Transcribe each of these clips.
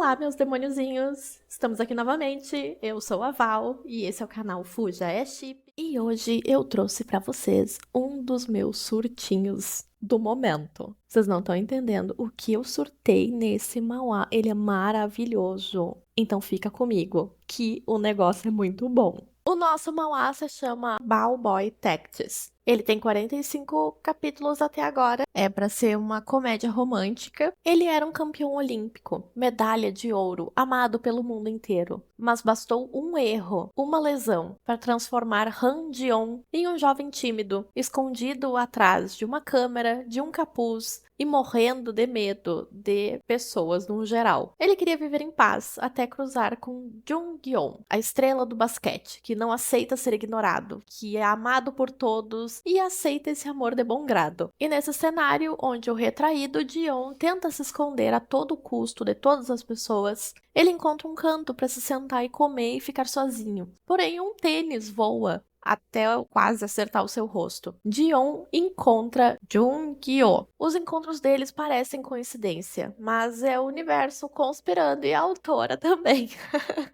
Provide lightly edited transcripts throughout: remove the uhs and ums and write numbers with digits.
Olá, meus demôniozinhos! Estamos aqui novamente. Eu sou a Val e esse é o canal Fuja é Chip. E hoje eu trouxe pra vocês um dos meus surtinhos do momento. Vocês não estão entendendo o que eu surtei nesse manhwa. Ele é maravilhoso. Então fica comigo, que o negócio é muito bom. O nosso manhwa se chama Ball Boy Tactics. Ele tem 45 capítulos até agora. É pra ser uma comédia romântica. Ele era um campeão olímpico, medalha de ouro, amado pelo mundo inteiro. Mas bastou um erro, uma lesão, para transformar Han Jeon em um jovem tímido, escondido atrás de uma câmera, de um capuz e morrendo de medo de pessoas no geral. Ele queria viver em paz até cruzar com Jung-yeon, a estrela do basquete, que não aceita ser ignorado, que é amado por todos e aceita esse amor de bom grado. E nesse cenário, onde o retraído Jeon tenta se esconder a todo custo de todas as pessoas, ele encontra um canto para se sentar e comer e ficar sozinho. Porém, um tênis voa até quase acertar o seu rosto. Jeon encontra Jung-yeon. Os encontros deles parecem coincidência, mas é o universo conspirando e a autora também.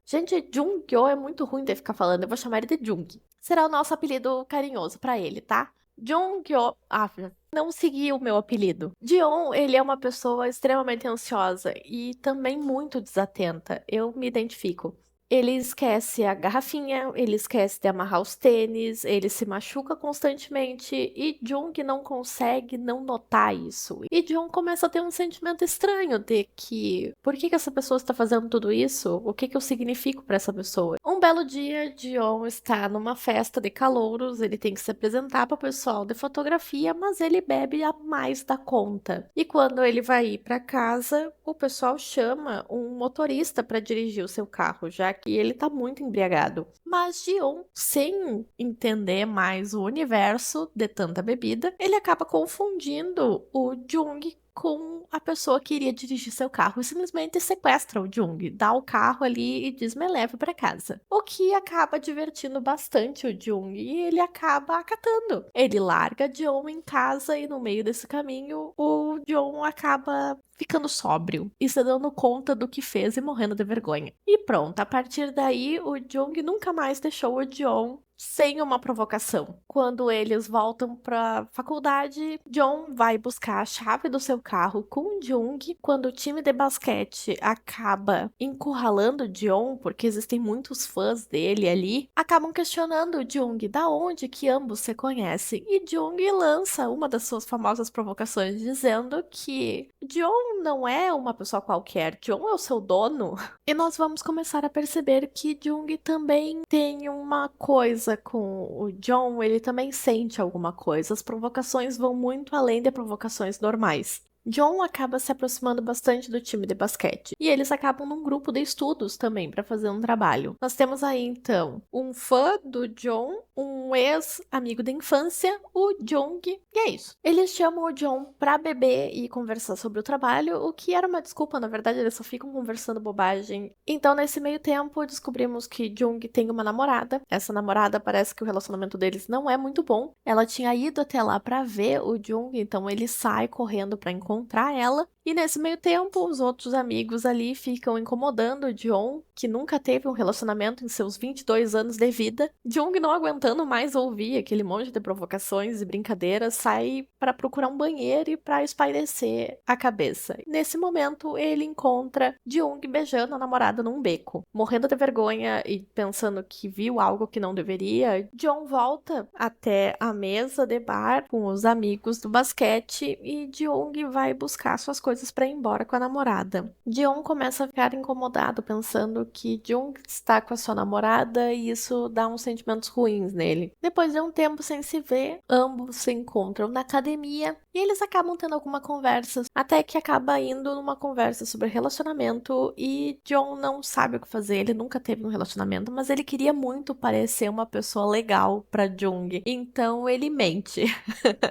Gente, Jung-yeon é muito ruim de ficar falando, eu vou chamar ele de Jung. Será o nosso apelido carinhoso pra ele, tá? Jung-yeon... Ah, não segui o meu apelido. Jeon, ele é uma pessoa extremamente ansiosa e também muito desatenta. Eu me identifico. Ele esquece a garrafinha, ele esquece de amarrar os tênis, ele se machuca constantemente e Jung não consegue não notar isso. E Jung começa a ter um sentimento estranho de que por que essa pessoa está fazendo tudo isso? O que eu significo para essa pessoa? Um belo dia, Jung está numa festa de calouros, ele tem que se apresentar para o pessoal de fotografia, mas ele bebe a mais da conta. E quando ele vai ir para casa, o pessoal chama um motorista para dirigir o seu carro, já que ele tá muito embriagado. Mas Jeon, sem entender mais o universo de tanta bebida, ele acaba confundindo o Jung com a pessoa que iria dirigir seu carro e simplesmente sequestra o Jung, dá o carro ali e diz me leve para casa. O que acaba divertindo bastante o Jung e ele acaba acatando. Ele larga Jeon em casa e no meio desse caminho o Jeon acaba ficando sóbrio e se dando conta do que fez e morrendo de vergonha. E pronto, a partir daí o Jung nunca mais deixou o Jeon sem uma provocação. Quando eles voltam pra faculdade, Jeon vai buscar a chave do seu carro com Jung. Quando o time de basquete acaba encurralando Jeon, porque existem muitos fãs dele ali, acabam questionando o Jung da onde que ambos se conhecem. E Jung lança uma das suas famosas provocações dizendo que Jeon não é uma pessoa qualquer, Jeon é o seu dono. E nós vamos começar a perceber que Jung também tem uma coisa com o Jeon, ele também sente alguma coisa. As provocações vão muito além de provocações normais. Jeon acaba se aproximando bastante do time de basquete e eles acabam num grupo de estudos também para fazer um trabalho. Nós temos aí então um fã do Jeon, um ex-amigo da infância, o Jung, e é isso. Eles chamam o Jeon para beber e conversar sobre o trabalho, o que era uma desculpa, na verdade eles só ficam conversando bobagem. Então nesse meio tempo descobrimos que Jung tem uma namorada. Essa namorada parece que o relacionamento deles não é muito bom. Ela tinha ido até lá para ver o Jung, então ele sai correndo para encontrar ela. E nesse meio tempo, os outros amigos ali ficam incomodando o Jeon, que nunca teve um relacionamento em seus 22 anos de vida. Jung, não aguentando mais ouvir aquele monte de provocações e brincadeiras, sai para procurar um banheiro e para espairecer a cabeça. Nesse momento, ele encontra Jung beijando a namorada num beco. Morrendo de vergonha e pensando que viu algo que não deveria, Jeon volta até a mesa de bar com os amigos do basquete e Jung vai buscar suas coisas para ir embora com a namorada. Jeon começa a ficar incomodado, pensando que Jung está com a sua namorada e isso dá uns sentimentos ruins nele. Depois de um tempo sem se ver, ambos se encontram na academia e eles acabam tendo alguma conversa, até que acaba indo numa conversa sobre relacionamento e Jeon não sabe o que fazer, ele nunca teve um relacionamento, mas ele queria muito parecer uma pessoa legal para Jung, então ele mente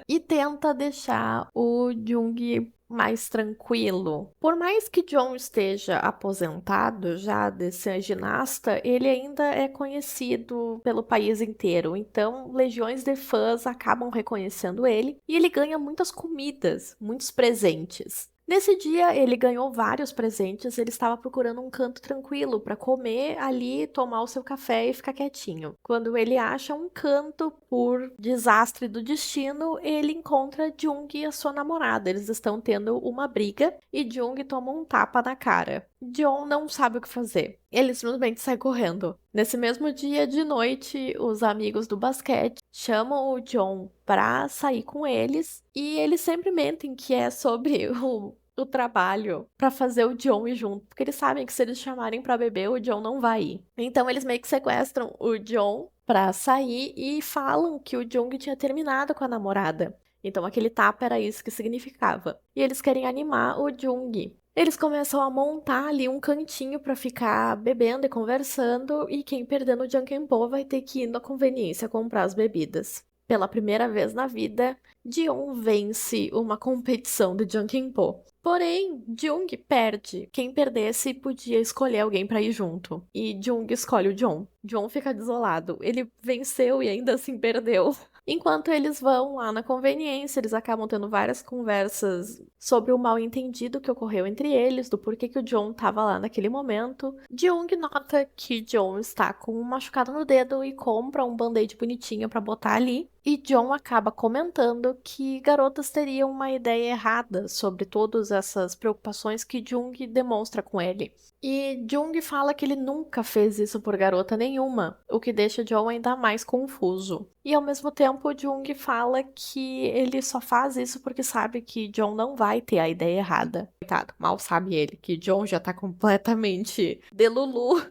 e tenta deixar o Jung mais tranquilo. Por mais que John esteja aposentado já de ser ginasta, ele ainda é conhecido pelo país inteiro. Então, legiões de fãs acabam reconhecendo ele e ele ganha muitas comidas, muitos presentes. Nesse dia, ele ganhou vários presentes, ele estava procurando um canto tranquilo para comer ali, tomar o seu café e ficar quietinho. Quando ele acha um canto, por desastre do destino, ele encontra Jung e a sua namorada. Eles estão tendo uma briga e Jung toma um tapa na cara. John não sabe o que fazer. Ele simplesmente sai correndo. Nesse mesmo dia de noite, os amigos do basquete chamam o John para sair com eles e eles sempre mentem que é sobre o trabalho para fazer o John ir junto, porque eles sabem que se eles chamarem para beber, o John não vai ir. Então eles meio que sequestram o John para sair e falam que o Jung tinha terminado com a namorada. Então aquele tapa era isso que significava. E eles querem animar o Jung. Eles começam a montar ali um cantinho pra ficar bebendo e conversando, e quem perder no Jankenpô vai ter que ir na conveniência comprar as bebidas. Pela primeira vez na vida, Jeon vence uma competição do Jankenpô. Porém, Jung perde. Quem perdesse podia escolher alguém pra ir junto. E Jung escolhe o John. John fica desolado. Ele venceu e ainda assim perdeu. Enquanto eles vão lá na conveniência, eles acabam tendo várias conversas sobre o mal-entendido que ocorreu entre eles, do porquê que o John estava lá naquele momento. Jung nota que John está com um machucado no dedo e compra um band-aid bonitinho para botar ali. E John acaba comentando que garotas teriam uma ideia errada sobre todas essas preocupações que Jung demonstra com ele. E Jung fala que ele nunca fez isso por garota nenhuma, o que deixa John ainda mais confuso. E ao mesmo tempo, Jung fala que ele só faz isso porque sabe que John não vai ter a ideia errada. Coitado, mal sabe ele que John já tá completamente delulu.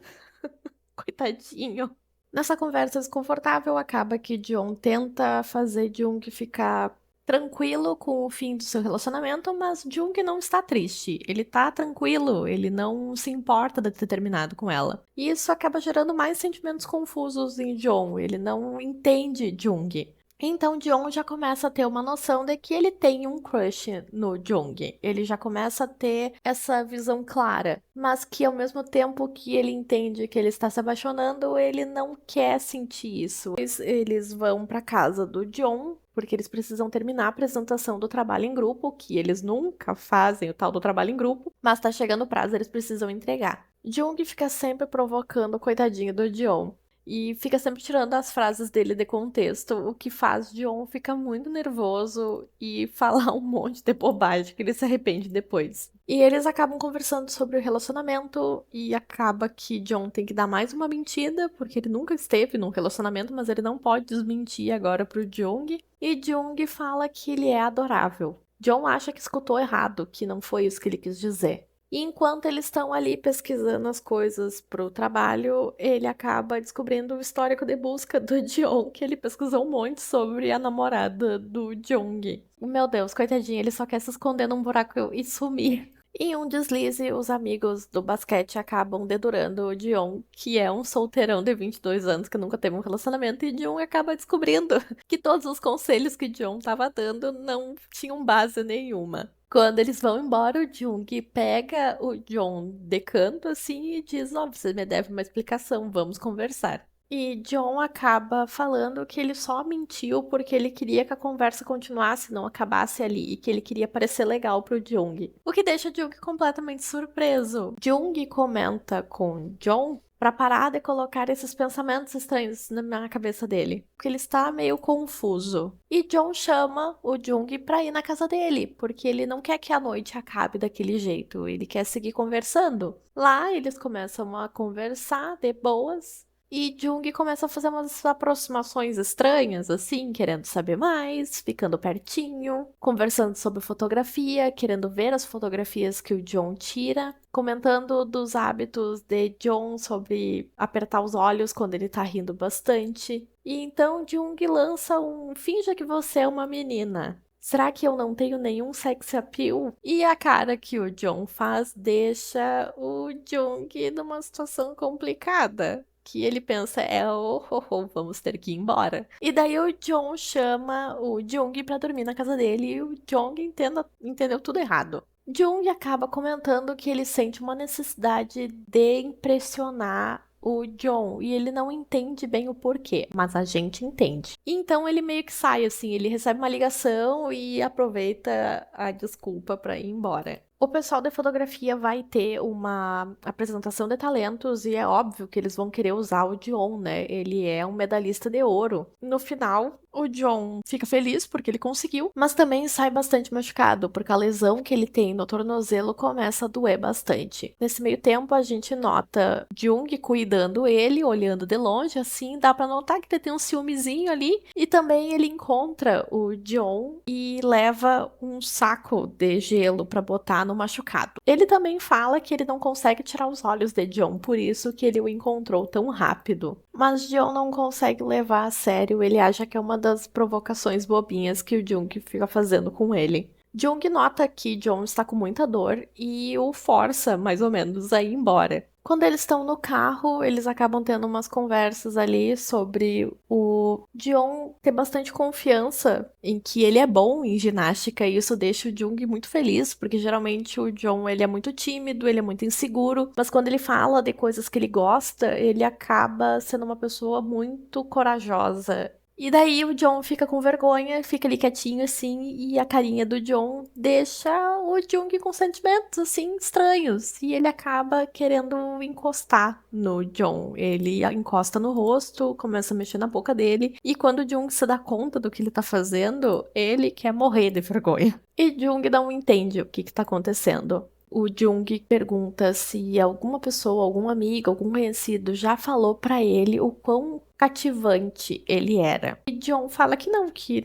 Coitadinho. Nessa conversa desconfortável, acaba que John tenta fazer Jung ficar tranquilo com o fim do seu relacionamento, mas Jung não está triste. Ele tá tranquilo, ele não se importa de ter terminado com ela. E isso acaba gerando mais sentimentos confusos em John. Ele não entende Jung. Então, Jeon já começa a ter uma noção de que ele tem um crush no Jung. Ele já começa a ter essa visão clara, mas que ao mesmo tempo que ele entende que ele está se apaixonando, ele não quer sentir isso. Eles vão para casa do John, porque eles precisam terminar a apresentação do trabalho em grupo, que eles nunca fazem o tal do trabalho em grupo, mas tá chegando o prazo, eles precisam entregar. Jung fica sempre provocando o coitadinho do Jeon. E fica sempre tirando as frases dele de contexto, o que faz John ficar muito nervoso e falar um monte de bobagem que ele se arrepende depois. E eles acabam conversando sobre o relacionamento e acaba que John tem que dar mais uma mentira, porque ele nunca esteve num relacionamento, mas ele não pode desmentir agora pro Jung. E Jung fala que ele é adorável. John acha que escutou errado, que não foi isso que ele quis dizer. E enquanto eles estão ali pesquisando as coisas pro trabalho, ele acaba descobrindo o histórico de busca do Jeon, que ele pesquisou um monte sobre a namorada do Jung. Meu Deus, coitadinho, ele só quer se esconder num buraco e sumir. Em um deslize, os amigos do basquete acabam dedurando o Jeon, que é um solteirão de 22 anos que nunca teve um relacionamento, e Jeon acaba descobrindo que todos os conselhos que Jeon estava dando não tinham base nenhuma. Quando eles vão embora, o Jung pega o John de canto assim e diz: Ó, você me deve uma explicação, vamos conversar. E John acaba falando que ele só mentiu porque ele queria que a conversa continuasse, não acabasse ali, e que ele queria parecer legal pro Jung. O que deixa o Jung completamente surpreso. Jung comenta com John para parar de colocar esses pensamentos estranhos na cabeça dele, porque ele está meio confuso. E John chama o Jung para ir na casa dele, porque ele não quer que a noite acabe daquele jeito, ele quer seguir conversando. Lá eles começam a conversar de boas. E Jung começa a fazer umas aproximações estranhas, assim, querendo saber mais, ficando pertinho, conversando sobre fotografia, querendo ver as fotografias que o John tira, comentando dos hábitos de John sobre apertar os olhos quando ele tá rindo bastante. E então Jung lança um finja que você é uma menina. Será que eu não tenho nenhum sex appeal? E a cara que o John faz deixa o Jung numa situação complicada. Que ele pensa, vamos ter que ir embora. E daí o John chama o Jung pra dormir na casa dele e o Jung entendeu tudo errado. Jung acaba comentando que ele sente uma necessidade de impressionar o John e ele não entende bem o porquê, mas a gente entende. Então ele meio que sai assim, ele recebe uma ligação e aproveita a desculpa pra ir embora. O pessoal da fotografia vai ter uma apresentação de talentos e é óbvio que eles vão querer usar o Dion, né? Ele é um medalhista de ouro. No final, o Dion fica feliz porque ele conseguiu, mas também sai bastante machucado, porque a lesão que ele tem no tornozelo começa a doer bastante. Nesse meio tempo, a gente nota Jung cuidando ele, olhando de longe, assim, dá pra notar que ele tem um ciúmezinho ali, e também ele encontra o Dion e leva um saco de gelo pra botar no machucado. Ele também fala que ele não consegue tirar os olhos de Dion, por isso que ele o encontrou tão rápido. Mas Dion não consegue levar a sério, ele acha que é uma das provocações bobinhas que o Jung fica fazendo com ele. Jung nota que John está com muita dor e o força, mais ou menos, a ir embora. Quando eles estão no carro, eles acabam tendo umas conversas ali sobre o Dion ter bastante confiança em que ele é bom em ginástica e isso deixa o Jung muito feliz, porque geralmente o John ele é muito tímido, ele é muito inseguro, mas quando ele fala de coisas que ele gosta, ele acaba sendo uma pessoa muito corajosa. E daí o John fica com vergonha, fica ali quietinho assim, e a carinha do John deixa o Jung com sentimentos assim estranhos. E ele acaba querendo encostar no John. Ele encosta no rosto, começa a mexer na boca dele, e quando o Jung se dá conta do que ele tá fazendo, ele quer morrer de vergonha. E Jung não entende o que tá acontecendo. O Jung pergunta se alguma pessoa, algum amigo, algum conhecido já falou pra ele o quão cativante ele era. E John fala que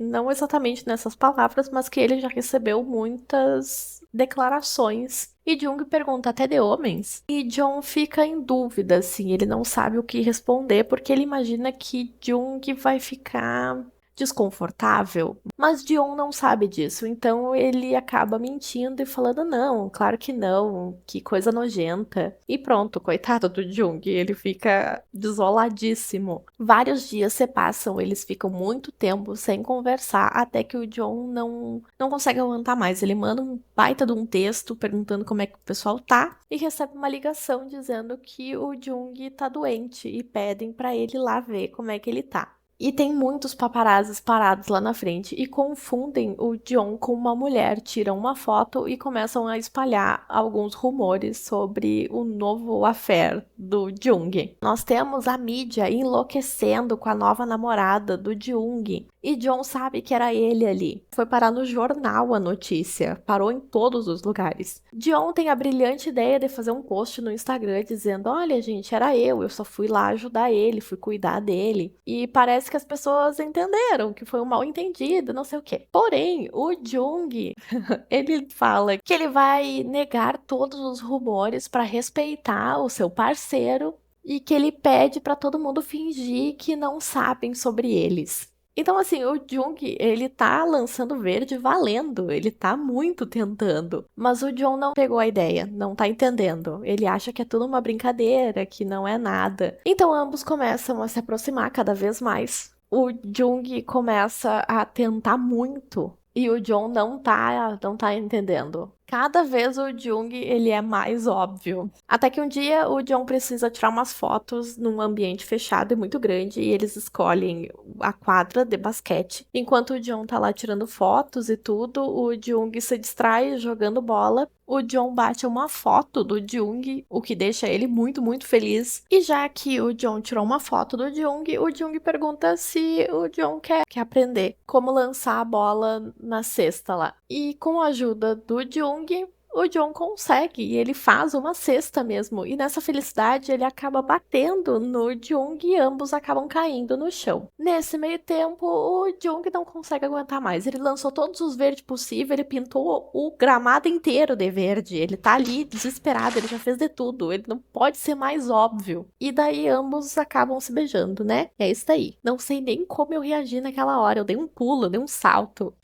não exatamente nessas palavras, mas que ele já recebeu muitas declarações. E Jung pergunta até de homens. E John fica em dúvida, assim, ele não sabe o que responder, porque ele imagina que Jung vai ficar desconfortável, mas Dion não sabe disso, então ele acaba mentindo e falando não, claro que não, que coisa nojenta. E pronto, coitado do Jung, ele fica desoladíssimo. Vários dias se passam, eles ficam muito tempo sem conversar, até que o John não consegue aguentar mais. Ele manda um baita de um texto perguntando como é que o pessoal tá e recebe uma ligação dizendo que o Jung tá doente e pedem pra ele ir lá ver como é que ele tá. E tem muitos paparazzis parados lá na frente e confundem o John com uma mulher, tiram uma foto e começam a espalhar alguns rumores sobre o novo affair do Jung. Nós temos a mídia enlouquecendo com a nova namorada do Jung. E John sabe que era ele ali. Foi parar no jornal a notícia, parou em todos os lugares. John tem a brilhante ideia de fazer um post no Instagram dizendo: olha, gente, era eu só fui lá ajudar ele, fui cuidar dele. E parece que as pessoas entenderam que foi um mal entendido, não sei o quê. Porém, o Jung, ele fala que ele vai negar todos os rumores para respeitar o seu parceiro e que ele pede para todo mundo fingir que não sabem sobre eles. Então, assim, o Jung, ele tá lançando verde valendo, ele tá muito tentando. Mas o John não pegou a ideia, não tá entendendo. Ele acha que é tudo uma brincadeira, que não é nada. Então, ambos começam a se aproximar cada vez mais. O Jung começa a tentar muito e o John não tá entendendo. Cada vez o Jung, ele é mais óbvio. Até que um dia o John precisa tirar umas fotos num ambiente fechado e muito grande e eles escolhem a quadra de basquete. Enquanto o John tá lá tirando fotos e tudo, o Jung se distrai jogando bola. O John bate uma foto do Jung, o que deixa ele muito, muito feliz. E já que o John tirou uma foto do Jung, o Jung pergunta se o John quer aprender como lançar a bola na cesta lá. E com a ajuda do Jung, o John consegue e ele faz uma cesta mesmo. E nessa felicidade ele acaba batendo no Jung e ambos acabam caindo no chão. Nesse meio tempo, o Jung não consegue aguentar mais. Ele lançou todos os verdes possíveis, ele pintou o gramado inteiro de verde. Ele tá ali desesperado, ele já fez de tudo. Ele não pode ser mais óbvio. E daí ambos acabam se beijando, né? É isso aí. Não sei nem como eu reagi naquela hora. Eu dei um pulo, eu dei um salto.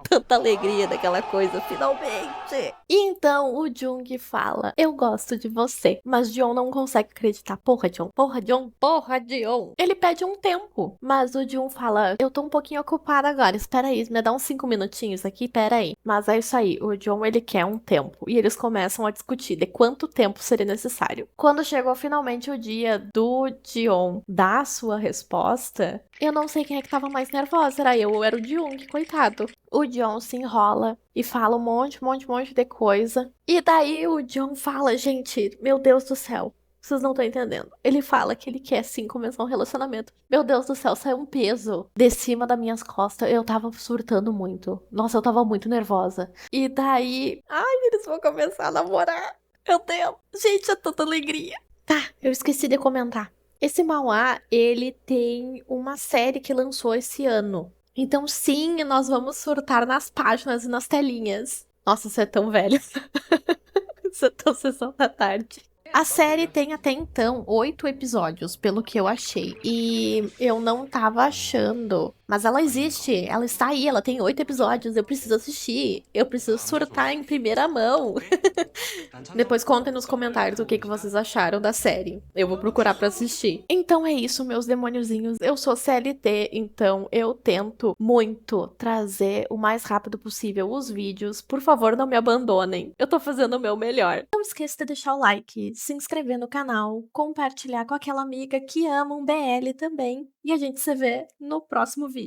Tanta alegria daquela coisa, finalmente! E então o Jung fala: eu gosto de você. Mas John não consegue acreditar. Porra, John. Porra, John. Porra, John. Ele pede um tempo. Mas o John fala: eu tô um pouquinho ocupada agora. Espera aí, me dá uns 5 minutinhos aqui. Pera aí. Mas é isso aí. O John, ele quer um tempo. E eles começam a discutir de quanto tempo seria necessário. Quando chegou finalmente o dia do John dar sua resposta, eu não sei quem é que tava mais nervosa. Era eu ou era o Jung, coitado. o John se enrola e fala um monte de coisa. E daí o John fala, gente, meu Deus do céu. Vocês não estão entendendo. Ele fala que ele quer sim começar um relacionamento. Meu Deus do céu, saiu um peso de cima das minhas costas. Eu tava surtando muito. Nossa, eu tava muito nervosa. E daí. Ai, eles vão começar a namorar. Meu Deus. Gente, é tanta alegria. Tá, eu esqueci de comentar. Esse Mauá, ele tem uma série que lançou esse ano. Então, sim, nós vamos surtar nas páginas e nas telinhas. Nossa, você é tão velho. Isso é tão sessão da tarde. A série tem até então 8 episódios, pelo que eu achei. E eu não tava achando. Mas ela existe, ela está aí, ela tem 8 episódios. Eu preciso assistir. Eu preciso surtar em primeira mão. Depois contem nos comentários o que vocês acharam da série. Eu vou procurar pra assistir. Então é isso, meus demôniozinhos. Eu sou CLT, então eu tento muito trazer o mais rápido possível os vídeos. Por favor, não me abandonem. Eu tô fazendo o meu melhor. Não esqueça de deixar o like, se inscrever no canal, compartilhar com aquela amiga que ama um BL também. E a gente se vê no próximo vídeo.